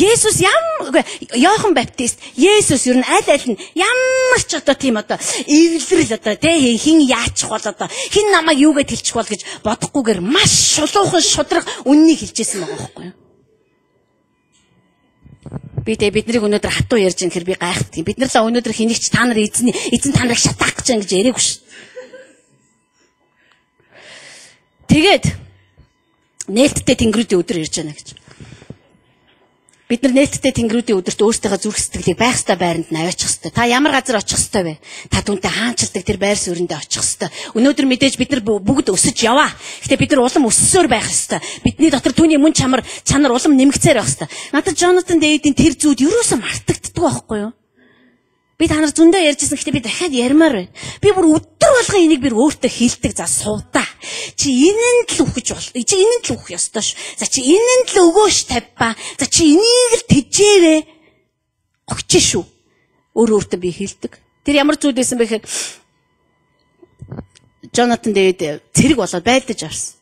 Есүс Иохан Баптист, Есүс ер нь аль нь ямар ч одоо тийм одоо эвлэрэл одоо тий хин яачих бол одоо хин намайг юугээд хэлчих бол гэж бодохгүйгээр маш шулуухан шудраг үннийг хэлжсэн байгаа байхгүй юу? Биднийг өнөөдөр хатуу ярьж байгаа хэрэг би гайхдаг. Бид нар л өнөөдөр хинэгч та нар эзэн та нарыг шатаах гэж байна гэж яриаггүй ш. Тэгээд нээлттэй тэнгэрүүдийн өдөр ирж байна гэж. Бид нар нээлттэй тэнгэрүүдийн өдөрт өөрсдийнхөө зүрх сэтгэлийг байх ёстой байранд нь аваачих ёстой. Та ямар газар очих ёстой вэ? Та түүнтэй хаанчилдаг тэр байр суурьнд очих ёстой. Өнөөдөр мэдээж бид нар бүгд өсөж яваа. Гэхдээ бид нар улам өссөөр байх ёстой. Бидний дотор түүний мөн чанар улам нэмэгцээр байх ёстой. Надад Джонатан Дэвидийн тэр зүйл юусоо мартагддаг байхгүй юу? Би та нар зөндөө ярьжсэн гэхдээ би дахиад ярмаар байна. Би бүр өдөр болгон энийг би өөртөө хэлдэг. За суудаа. Чи энэнд л үхэж бол. Чи энэнд л үхэх ёстой ш. За чи энэнд л өгөөш тавьпаа. За чи энийг л тэжээрээ. Огч шүү. Өөртөө би хэлдэг. Тэр ямар зүйл байсан бэ гэхээр Джонатан Дэвид цэрэг болоод байлдаж авсан.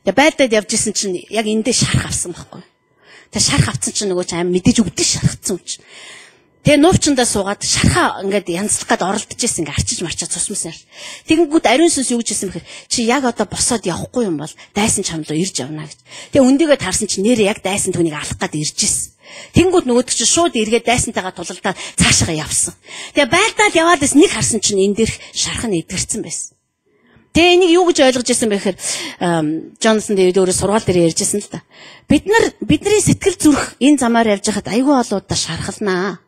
Тэгээ байлдаад явж исэн чинь яг эндээ шарх авсан байхгүй. Тэгээ шарх авсан чинь нөгөө ч аим мэдээж өвдөж шархацсан юм чинь. Тэгээ нуувчандаа суугаад шархаа ингээд янзлах гээд оролдож ирсэн ингээд арчиж марчаад цусмасан. Тэгэнгүүт ариун сүнс юу гэж хэлсэн бэхээр чи яг одоо босоод явахгүй юм бол дайсан чам руу ирж явна гэж. Тэгээ өндөгөө таарсан чи нэрээ яг дайсан түүнийг алах гээд ирж ирсэн. Тэнгүүд нөгөөд чи шууд эргээд дайсантайгаа тулалдаад цаашаа явсан. Тэгээ байлдаал яваад бас нэг харсан чинь энэ дээрх шарх нь эдгэрсэн байсан. Тэгээ энийг юу гэж ойлгож ирсэн бэ гэхээр Джонатан Дэвид өөрөө сургаал дээр ярьжсэн л да. Бидний сэтгэл зүрх энэ замаар явж байхад айгүй олуудаа шархалнаа.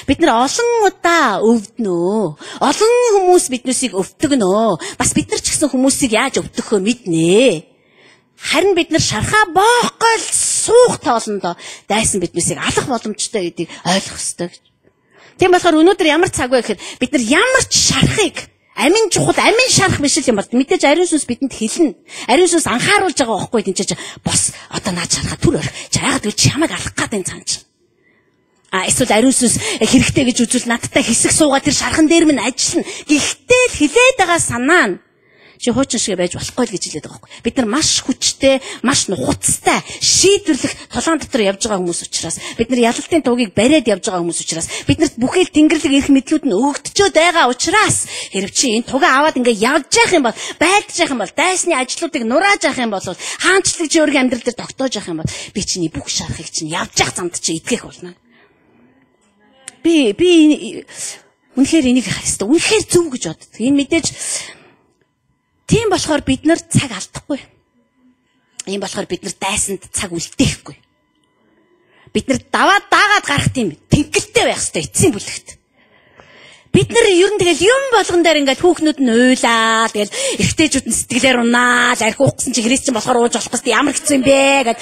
Бид нар олон удаа өвднөө. Олон хүмүүс биднээсийг өвтгөнөө. Бас бид нар ч гэсэн хүмүүсийг яаж өвтгөхөө мэднэ. Харин бид нар шархаа боохгүй л суух тоолондоо дайсан биднээсийг алах боломжтой гэдгийг ойлгох ёстой гэж. Тийм болохоор өнөөдөр ямар цаг вэ гэхээр бид нар ямар ч шархыг амин чухал амин шарах биш юм бол мэдээж ариун сүнс бидэнд хэлнэ. Ариун сүнс анхааруулж байгаа байхгүй тийм ч бос одоо наад шархаа түр орх. Чаагаад үл чамайг алах гэдэг цаанч. Эсвэл ариун сүнс хэрэгтэй гэж үзвэл надтай хэсэг суугаад тэр шархан дээр минь ажиллана. Гэхдээ л хилээд байгаа санаа нь чи хуучин шиг байж болохгүй л гэж хэлээд байгаа байхгүй. Бид нар маш хүчтэй, маш нухацтай шийдвэрлэх толгойн дотор явж байгаа хүмүүс учраас бид нар ялалтын тугийг бариад явж байгаа хүмүүс учраас биднэрт бүхэл тэнгэрлэг эрх мэдлүүд нь өгөгдөж байгаа учраас хэрэг чи энэ тугаа аваад ингээ явж явах юм бол байлдаж явах юм бол дайсны ажлуудыг нурааж явах юм бол хаанчлаг чи өөрийн амьдрал дээр тогтоож явах юм бол би чиний бүх шархыг чинь явж явах замд чи итгэх болно. Би үнэхээр энийг хайста. Үнэхээр зөв гэж боддог. Энэ мэдээж тийм болохоор бид нар цаг алдахгүй. Ийм болохоор бид нар дайсанд цаг үлдээхгүй. Бид нар даагаад гарах тийм тэнхэлтэй байх хэрэгтэй эцсийн бүлэгт. Бид нар ер нь тэгэл юм болгон дээр ингээл хүүхнүүд нь уйлаа. Тэгэл эрэгтэйчүүд нь сэтгэлээр унаа. Архи уухсан чи христэн болохоор ууж болох гэсэн ямар хэцүү юм бэ гэд.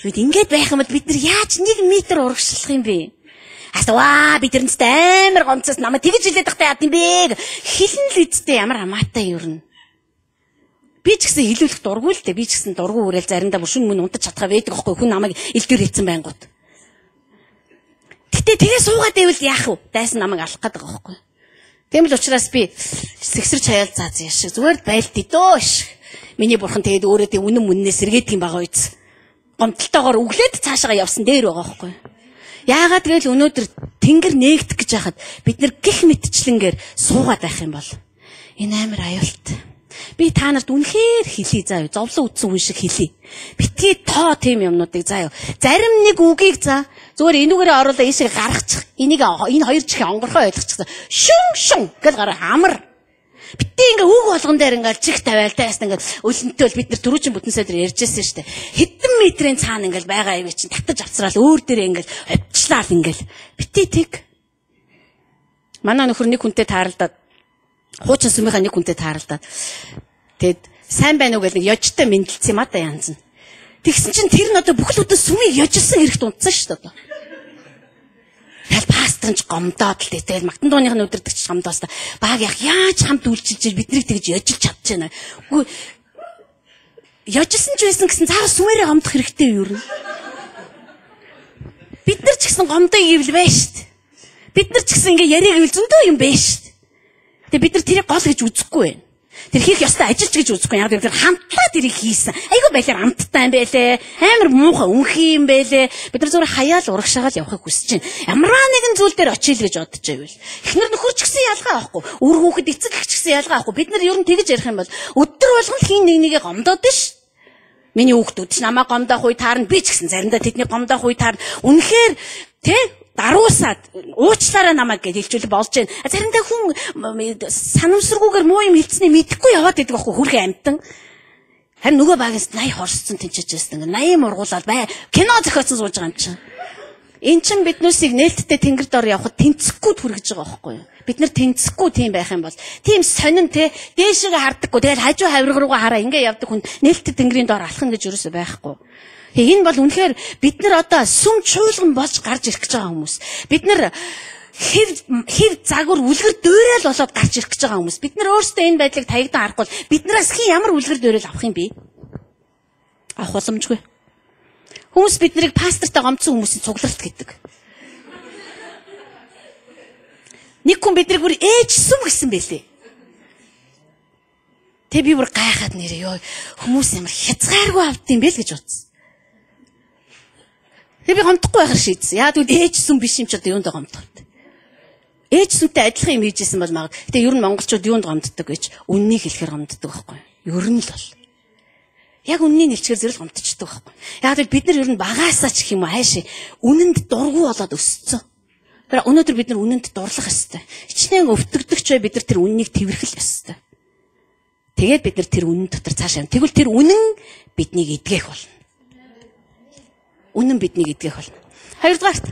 Ингээд байх юм бол бид нар яаж 1 метр урагшлах юм бэ? Асваа бид тэрнэстэй амар гомцос намайг тэгж хилээд тахтай яд юм бэ? Хилэн л эцтэй ямар хамаатай юу юм. Би ч гэсэн хилүүлэх дургүй л дээ. Би ч гэсэн дургүй үрээл заримдаа бүр шүн мөн унтаж чадхаа байдаг аахгүй хүн намайг илдвэр хийцэн байнгут. Гэтэ тэгээ суугаад байвал яах вэ? Дайсан намайг алах гээд байгаа аахгүй. Тийм л учраас би сэгсэрч хаяал заасан яшиг зүгээр байлдъя дөө ш. Миний бурхан тэгээд өөрөө тийм үнэн мөннээс сэргээд юм байгаа үз. Гомдолтойгоор өглөөд цаашаа явсан дээр байгаа аахгүй. Яагаад гэвэл өнөөдөр тэнгэр нээгдэх гэж хахад бид нар гих мэтчлэнгээр суугаад байх юм бол энэ амар аюултай. Би та нарт үнэхээр хэлье заа юу. Зовлон үтсэн хүн шиг хэлье. Битгий тоо тийм юмнуудыг заа юу. Зарим нэг үгийг заа зүгээр энүүгээрээ оруулаа ийшээ гаргачих. Энэ хоёр чихийн онгорхоо ойлгочихсон. Шүн гэж гараа амар. Битгий ингээ үг болгон дээр ингээ чих тавиал тааст ингээ өлөнтэй бол бид нар түрүүчин бүтэнсээ дээр ярьжсэн шүү дээ. Хэдэн метрийн цаана ингээ байгаа юм чинь татаж авцраал өөр дээрээ ингээ овчлаа ингээ. Битгий тэг. Манай нөхөр нэг хүнтэй тааралдаад хуучин сүмийнхаа нэг хүнтэй тааралдаад тэгэд сайн байна уу гэж нэг ёжтой мэдлэлц юм а да янз нь. Тэгсэн чинь тэр нь одоо бүхэл өдөр сүмийг ёжилсан хэрэгт унтсан шүү дээ. Тэгэл пасторч гомдоод л дээ. Тэгэл магтан дууныхны өдөртөгч гомдоос та баг яаж хамт үйлчилж биднийг тэгж ёжилж чадчихна. Үгүй ёжилсан ч байсан гэсэн цааш сүмээрээ гомдох хэрэгтэй юу юм. Бид нар ч гэсэн гомдоо ивэл байна шүү дээ. Бид нар ч гэсэн ингээ яриаг ивэл зөндөө юм байна шүү дээ. Тэгээ бид нар тэрийг гол гэж үзэхгүй байна. Тэр хийх ёстой ажилч гэж үзэхгүй. Яг тэр хамтлаа тэрийг хийсэн. Айгу байлаар амттай юм байлээ. Амар муухай үнхий юм байлээ. Бид нар зүгээр хаяал урагшаагаал явахыг хүсэж байна. Ямарваа нэгэн зүйл дээр очил гэж бодож байвал. Эхнэр нөхөр ч гэсэн ялгаа авахгүй. Үр хүүхэд эцэг ч гэсэн ялгаа авахгүй. Бид нар ер нь тэгж ярих юм бол өдөр болгон хин нэгээ гомдоод ш. Миний хүүхдүүд ч намайг гомдоох үе таарна. Би ч гэсэн заримдаа тэдний гомдоох үе таарна. Үнэхээр тэ даруусаад уучлаарай намайг гэж хэлжүүл болж байна. Заримдаа хүн санамсаргүйгээр муу юм хэлцнийг мэдэхгүй яваад байдаг байхгүй хүрхээ амтан. Харин нөгөө багаас 80 хорсцсон тэнцэж байсан. 80 мургуулаад бай. Кино зохиосон сууж байгаа юм чинь. Эн чин биднүүсийг нээлттэй тэнгэр дор явахад тэнцэхгүй хүргэж байгаа байхгүй юу? Бид нар тэнцэхгүй тийм байх юм бол тийм сонин те дээшгээ хардаггүй. Тэгэл хажуу хавирга руугаа хараа ингээ явдаг хүн нээлттэй тэнгэрийн дор алхах гэж юусоо байхгүй. Тэгээ энэ бол үнэхээр бид нар одоо сүм чуулган болж гарч ирэх гэж байгаа хүмүүс. Бид нар хэв загвар үлгэр дуурайл болоод гарч ирэх гэж байгаа хүмүүс. Бид нар өөрсдөө энэ байдлыг таягдан харахгүй биднээс хин ямар үлгэр дуурайл авах юм бэ? Авах боломжгүй. Хүмүүс бид нарыг пастортай гомцсон хүмүүсийн цугларт гэдэг. Нэг хүн биднийг бүр ээж сүм гэсэн байлээ. Тэ би бүр гайхаад нэрээ ёо хүмүүс ямар хязгааргүй авд юм бэ л гэж бодсон. Тэ би гомдохгүй байхаар шийдсэн. Яа тэгвэл ээж сүм биш юм ч одоо юунд гомдох. Ээж сүмтэй адилхан юм хийжсэн бол магад. Гэтэ ер нь монголчууд юунд гомддог гэж үннийг хэлэхээр гомддог байхгүй юу? Ер нь л бол. Яг үнний нэлчээр зэрэг гомдчихдаг байхгүй. Яг л бид нар ер нь багаасаа ч гэх юм уу хайшаа үнэнд дургу болоод өссөн. Тэр өнөөдөр бид нар үнэнд дурлах ёстой. Хичнээн өвтгдөгч бай бид нар тэр үннийг тэвэрхэл ёстой. Тэгээд бид нар тэр үнэн дотор цааш явна. Тэгвэл тэр үнэн биднийг эдгэх болно. Үнэн биднийг эдгэх болно. Хоёрдугаарт.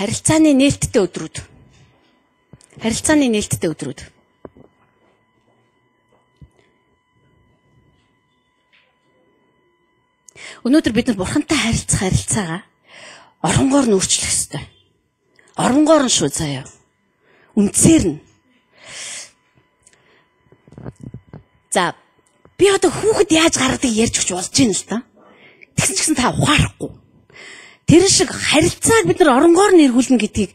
Харилцааны нээлттэй өдрүүд. Харилцааны нээлттэй өдрүүд. Өнөөдөр бид нар бурхантай харилцах харилцаагаа оронгоор нь өөрчлөх ёстой. Оронгоор нь шүү заяа. Үндсээр нь. За би одоо хүүхэд яаж гаргадаг ярьж өгч болж байна л да. Тэгсэн ч гэсэн та ухаарахгүй. Тэр шиг харилцааг бид нар оронгоор нь эргүүлнэ гэдгийг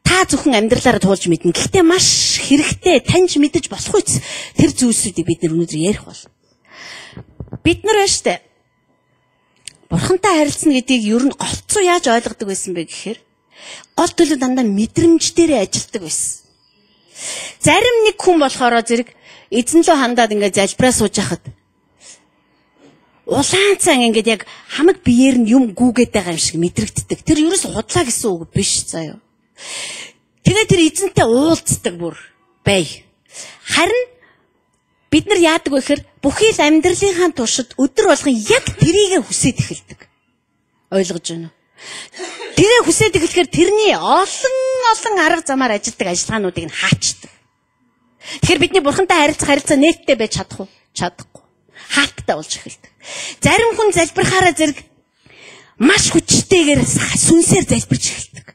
та зөвхөн амьдралаараа туулж мэднэ. Гэхдээ маш хэрэгтэй таньж мэдэж болох үс тэр зүйлсүүдийг бид нар өнөөдөр ярих бол. Бид нар байна штэ. Бурхантай харилцна гэдгийг ер нь голцоо яаж ойлгодог байсан бэ гэхээр гол төлөв дандаа мэдрэмж дээрээ ажилдаг байсан. Зарим нэг хүн болохоор зэрэг эзэн лөө хандаад ингээд залбираа сууж хахад улаанцан ингээд яг хамаг биеэр нь юм гүүгээд байгаа юм шиг мэдрэгддэг. Тэр ерөөс худлаа гэсэн үг биш заяа. Тэгээ тэр эзэнтэй уулздаг бүр бай. Харин бид нар яадаг вэ гэхээр бүхий л амьдралынхаа туршид өдөр болгон яг тэрийгэ хүсээд эхэлдэг. Ойлгож байна уу? Тэгээ хүсээд эхлэхээр тэрний олон арга замаар ажилдаг ажиллагаануудыг нь хаачдаг. Тэгэхээр бидний бурхантай харилцаа нээлттэй байж чадах уу? Чадахгүй. Хаалттай болж эхэлдэг. Зарим хүн залбирахаараа зэрэг маш хүчтэйгээр сүнсээр залбирч эхэлдэг.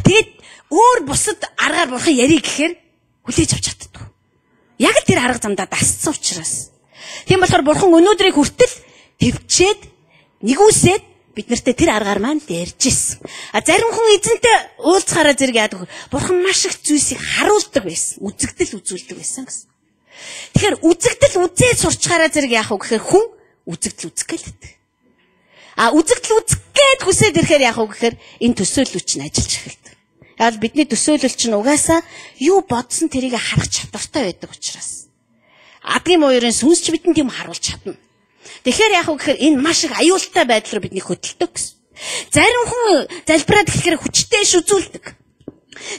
Тэгээд өөр бусад аргаар бурхан ярих гэхээр хүлээж авч чаддаг. Яг л тэр арга замдаа дасцсан учраас. Тийм болохоор бурхан өнөөдрийг хүртэл төвчээд нэгүсээд бид нартэй тэр аргаар маань ярьж ирсэн. Зарим хүн эзэнтэй уулзахаараа зэрэг яадаг. Бурхан маш их зүйлсийг харуулдаг байсан. Үзэгдэл үзүүлдэг байсан гэсэн. Тэгэхээр үзэгдэл үзээд сурчхаараа зэрэг яах вэ гэхээр хүн үзэгдэл үзэх гэлээ. Үзэгдэл үзэх гээд хүсээд ирэхээр яах вэ гэхээр энэ төсөөлөл чинь ажиллаж эхэлдэг. Яг бидний төсөөлөл чинь угаасаа юу бодсон тэрийг харах чадвартай байдаг учраас. Адгийн мууёрын сүнс ч бидэнд юм харуулж чадна. Тэгэхээр яах вэ гэхээр энэ маш их аюултай байдлаар биднийг хөдөлдөг гэсэн. Зарим хүн залбираад эхлэхээр хүчтэй иш үзүүлдэг.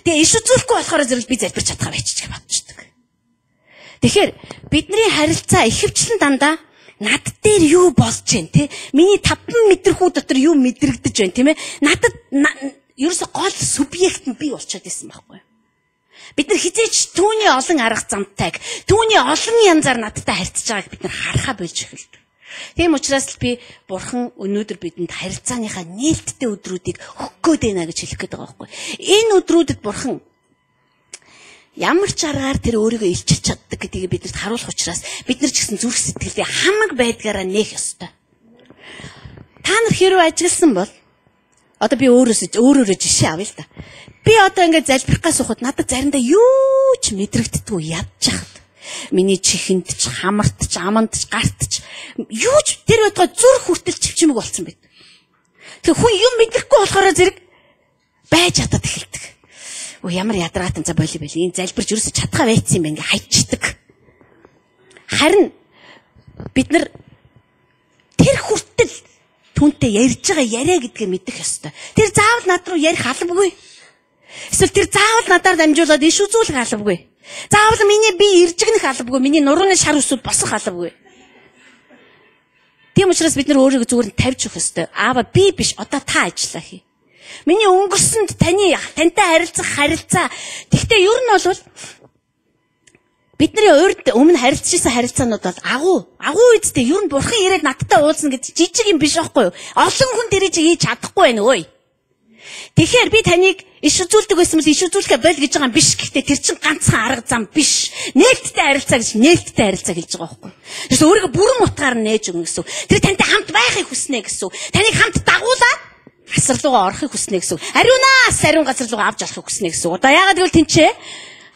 Тэгээ иш үзүүлэхгүй болохоор зэрэг би залбирч чадхаа байчих гэж бодчихдаг. Тэгэхээр бидний харилцаа ихэвчлэн дандаа над дээр юу болж байна те? Миний 5 мэдрхүү дотор юу мэдрэгдэж байна тийм ээ? Надад ерөөсө гол субъект нь би болчиход байсан байхгүй юу? Бид нар хизээч түүний олон арга замтайг, түүний олон янзаар надтай харьцаж байгааг бид нар харахаа болж эхэлдэг. Тийм учраас л би бурхан өнөөдөр бидэнд харилцааныхаа нээлттэй өдрүүдийг өгөх гээд байна гэж хэлэх гээд байгаа байхгүй юу? Энэ өдрүүдэд бурхан ямар ч аргаар тэр өөрийгөө илчилж чаддаг гэдгийг биднэрт харуулах учраас бид нар ч гэсэн зүрх сэтгэлдээ хамаг байдгаараа нээх ёстой. Та нар хэрвээ ажилласан бол Одоо би өөрөөрөө жишээ авъя л да. Би одоо ингээд залбирхгаас сухад надад заримдаа юу ч мэдрэгддэггүй ядчихад. Миний чихэнд ч, хамарт ч, аманд ч, гарт ч юу ч тэр байтугай зүрх хүртэл чивчмэг болсон байд. Тэгээ хүн юм мэдрэхгүй болохоор зэрэг байж чадаад эхэлдэг. Оо ямар ядаргаатан за боли энэ залбирч ерөөсө чадхаа байцсан юм байна ингээ хайчдаг. Харин бид нар тэр хүртэл түнтэй ярьж байгаа яриа гэдгээ мэдэх ёстой. Тэр заавал над руу ярих албагүй. Эсвэл тэр заавал надаар дамжуулаад иш үзүүлэх албагүй. Заавал миний бие иржигнэх албагүй. Миний нурууны шар үсүүд босох албагүй. Тийм учраас бид нар өөрийгөө зүгээр нь тавьж өгөх ёстой. Аава би биш одоо та ажиллаа хий. Миний өнгөрсөнд тантай харилцах харилцаа. Тэгтээ ер нь бол бидний урд өмнө харилцажсэн харилцаанууд бол агуу үедээ ер нь бурхан ирээд надтай уулзна гэж жижиг юм биш байхгүй юу? Олон хүн тэрийг хийж чадахгүй байна өө. Тэгэхээр би таныг иш үзүүлдэг байсан бол иш үзүүлэхэ боль гэж байгаа юм биш. Гэхдээ тэр чинь ганцхан арга зам биш. Нээлттэй харилцаа гэж нээлттэй харилцаа хэлж байгаа байхгүй юу? Тэрс өөрийгөө бүрэн утгаар нээж өгнө гэсэн. Тэр тантай хамт байхыг хүснэ гэсэн. Таныг хамт дагуулаад асар руугаа орохыг хүснэ гэсэн. Ариунаас ариун газар руугаа авч орохыг хүснэ гэсэн. Одоо яагаад гэвэл тэнцээ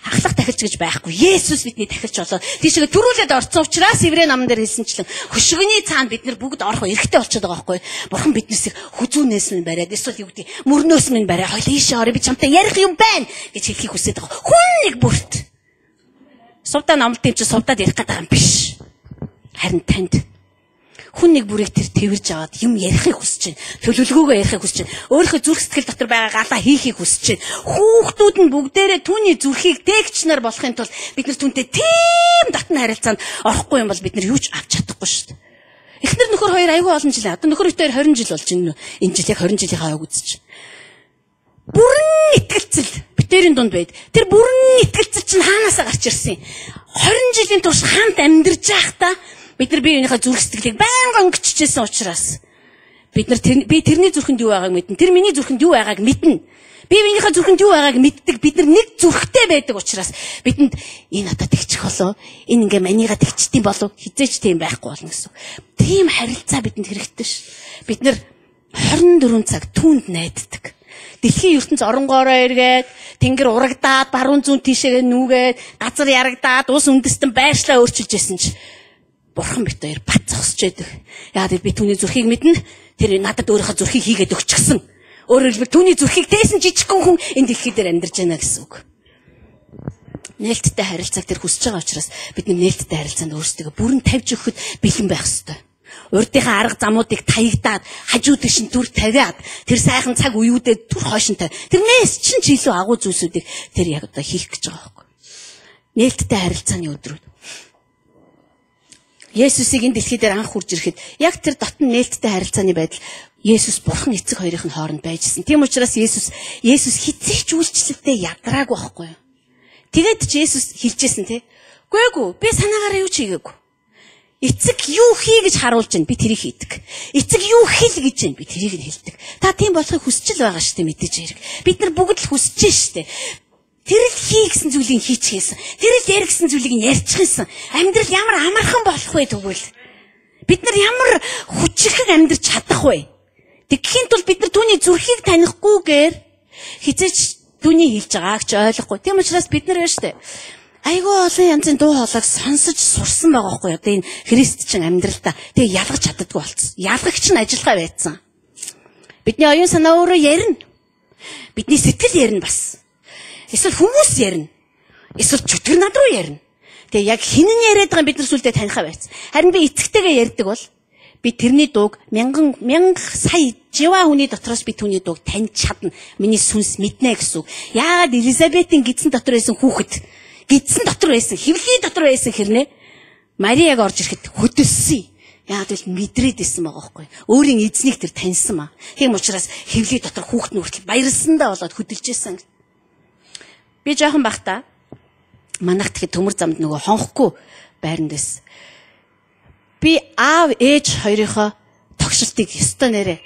ахлах тахилч гэж байхгүй. Есүс бидний тахилч болоо. Тийшээ төрүүлээд орцсон учраас Еврей намн дээр хэлсэнчлэн хөшгөний цаанд бид нар бүгд орох эрхтэй болчиход байгаа байхгүй. Бурхан биднээс хүзүүнээс минь бариад эсвэл юу гэдэг мөрнөөс минь бариад хоёул ийшээ орё би чамтай ярих юм байна гэж хэлхийг хүсэж байгаа. Хүн нэг бүрт. Сувдаа номлт юм чи сувдаад ярих гэдэг юм биш. Харин танд хүн нэг бүрийг тэр тэрж аваад юм ярихыг хүсэж байна. Төлөвлөгөөгөө ярихыг хүсэж байна. Өөрийнхөө зүрх сэтгэл дотор байгаа галаа хийхийг хүсэж байна. Хүүхдүүд нь бүгдээрээ түүний зүрхийг тээгч нар болохын тулд бид нар түүнтэй тийм татна харилцаанд орохгүй юм бол бид нар юу ч авч чадахгүй шүү дээ. Эхнэр нөхөр хоёр аягүй олон жил. Одоо нөхөр ихтэй 20 жил болж байна. Энэ жил яг 20 жилийнхаа аяг үзэж. Бүрэн итгэлцэл битэрийн дунд байд. Тэр бүрэн итгэлцэл чинь хаанаасаа гарч ирсэн юм. 20 жилийн турш хаант амьдарч байхдаа бид нар биеийнхээ зүрх сэтгэлийг байнга өнгөччихсэн учраас бид нар би тэрний зүрхэнд юу байгааг мэднэ. Тэр миний зүрхэнд юу байгааг мэднэ. Би биенийхээ зүрхэнд юу байгааг мэддэг. Бид нар нэг зүрхтэй байдаг учраас бидэнд энэ одоо тэгчих болов. Энэ ингээ манийга тэгчтiin болов. Хизээч тийм байхгүй болно гэсэн. Тийм харилцаа бидэнд хэрэгтэй ш. Бид нар 24 цаг түүнд найддаг. Дэлхийн ертөнц оронгоороо эргээд тэнгэр урагдаад баруун зүүн тийшээ нүүгээд газар ярагдаад ус үндэстэн байршлаа өөрчилж исэн ч Бурхан бит хоёр бат зогсож байдаг. Яагаад би түүний зүрхийг мэднэ. Тэр надад өөрийнхөө зүрхийг хийгээд өгчихсөн. Өөрөөр хэлбэл түүний зүрхийг дээсэн жижигхэн хүн энэ дэлхий дээр амьдарч байна гэсэн үг. Нээлттэй харилцааг тэр хүсэж байгаа учраас бид нээлттэй харилцаанд өөрсдөө бүрэн тавьж өгөхөд бэлэн байх ёстой. Урдынхаа арга замуудыг таягдаад хажууд шин түр тавиад тэр сайхан цаг үеүүдэд түр хойшинтай тэрнээс чинь ч илүү агуу зүйлсүүдийг тэр яг одоо хийх гэж байгаа байхгүй. Нээлттэй харилцааны өдрүүд Есүсийг энэ дэлхий дээр анх хурж ирэхэд яг тэр дотн нээлттэй харилцааны байдал Есүс Бурхан эцэг хоёрын хооронд байжсэн. Тийм учраас Есүс хизээч үйлчлэлдээ ядраагүй байхгүй юу? Тэгээд ч Есүс хэлжсэн тий. Гүйгүй би санаагаараа юу ч хийгээгүй. Эцэг юу хий гэж харуулж байна би тэрийг хийдэг. Эцэг юу хэл гэж байна би тэрийг нь хэлдэг. Та тийм болохыг хүсэж л байгаа шүү дээ мэдээж хэрэг. Бид нар бүгд л хүсэж шүү дээ. Тэр л хий гэсэн зүйлийг хийчихсэн. Тэр л ярь гэсэн зүйлийг нь ярьчихсан. Амьдрал ямар амархан болох вэ тэгвэл? Бид нар ямар хүчрхэн амьдрч чадах вэ? Тэгэхийн тулд бид нар түүний зүрхийг танихгүйгээр хизээч түүний хэлж байгааг ч ойлгохгүй. Тийм учраас бид нар яаш вэ? Айгүй олон янзын дуу хоолойг сонсож сурсан байгаа байхгүй юу? Одоо энэ христчин амьдралдаа тэгээ ялгаж чаддаггүй болцсон. Ялгагч нь ажиллагаа байцсан. Бидний оюун санаа өөрөө ярина. Бидний сэтгэл ярина бас. Эсвэл хүмүүс ярина. Эсвэл чөтгөр над руу ярина. Тэгээ яг хинэн яриад байгаа бид нар сүлдээ танихаа байцсан. Харин би эцэгтэйгээ ярьдаг бол би тэрний дууг мянга сая жива хүний дотроос би түүний дууг таньж чадна. Миний сүнс мэднэ гэсэн үг. Яагаад Элизабетийн гидсэн дотор байсан хүүхэд гидсэн дотор байсан, хэвлэлийн дотор байсан хэрнээ Марияг орж ирэхэд хөдөлсөн. Яагаад гэвэл мэдрээд исэн байгаа байхгүй. Өөрийн эзнийг тэр таньсан маа. Тийм учраас хэвлэлийн дотор хүүхэд нь хүртэл баярлсандаа болоод хөдөлж исэн. Би жоохон бахта манайх тэгэхэд төмөр замд нөгөө хонхгүй байранд байсан. Би аав ээж хоёрынхоо тогшилтыг ёстой нэрэ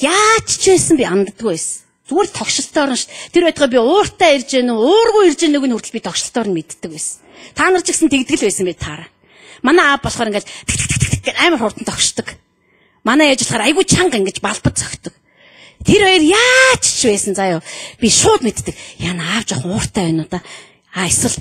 яаж ч байсан би анддаггүй байсан. Зүгээр тогшилтоор нь шүү. Тэр байтугай би ууртаа ирж гэнэ үү, уургүй ирж гэнэг нь хүртэл би тогшилтоор нь мэддэг байсан. Та нар ч гэсэн тэгдэл байсан би таараа. Манай аав болохоор ингээд тэг амар хурдан тогшдог. Манай ээж болохоор айгүй чанга ингэж балбад цогтдог. Тэр хоёр яаж ч байсан заяа. Би шууд мэддэг. Яна аав жоох ууртай байна уу да. Эсвэл